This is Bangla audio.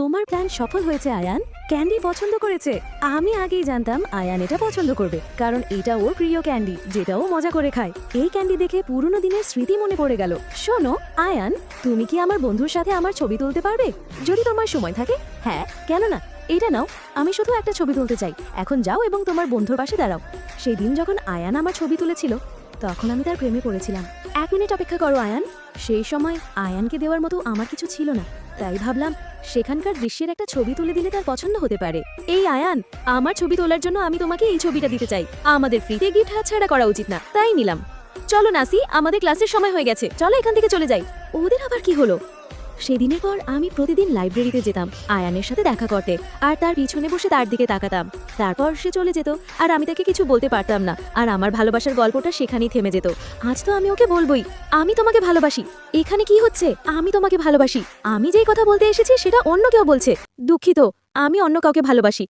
তোমার প্ল্যান সফল হয়েছে আয়ান। ক্যান্ডি পছন্দ করেছে। আমি আগেই জানতাম আয়ান এটা পছন্দ করবে, কারণ এটা ওর প্রিয় ক্যান্ডি, যেটা ও মজা করে খায়। এই ক্যান্ডি দেখে পুরনো দিনের স্মৃতি মনে পড়ে গেল। শোনো আয়ান, তুমি কি আমার বন্ধুর সাথে আমার ছবি তুলতে পারবে, যদি তোমার সময় থাকে? হ্যাঁ, কেন না। এটা নাও, আমি শুধু একটা ছবি তুলতে চাই। এখন যাও এবং তোমার বন্ধুর পাশে দাঁড়াও। সেই দিন যখন আয়ান আমার ছবি তুলেছিল, তখন আমি তার প্রেমে পড়েছিলাম। 1 মিনিট অপেক্ষা করো আয়ান। সেই সময় আয়ানকে দেওয়ার মতো আমার কিছু ছিল না, তাই ভাবলাম সেখানকার দৃশ্যের একটা ছবি তুলে দিলে তার পছন্দ হতে পারে। এই আয়ান, আমার ছবি তোলার জন্য আমি তোমাকে এই ছবিটা দিতে চাই। আমাদের ফ্রিতে গিফট হাতছাড়া করা উচিত না, তাই নিলাম। চলো নাসি, আমাদের ক্লাসের সময় হয়ে গেছে, চলো এখান থেকে চলে যাই। ওদের আবার কি হলো? সেদিনের পর আমি প্রতিদিন লাইব্রেরিতে যেতাম আয়ানের সাথে দেখা করতে, আর তার পিছনে বসে তার দিকে তাকাতাম। তারপর সে চলে যেত, আর আমি তাকে কিছু বলতে পারতাম না, আর আমার ভালোবাসার গল্পটা সেখানেই থেমে যেত। আজ তো আমি ওকে বলবই, আমি তোমাকে ভালোবাসি। এখানে কি হচ্ছে? আমি তোমাকে ভালোবাসি। আমি যেই কথা বলতে এসেছি সেটা অন্য কেউ বলছে। দুঃখিত, আমি অন্য কাউকে ভালোবাসি।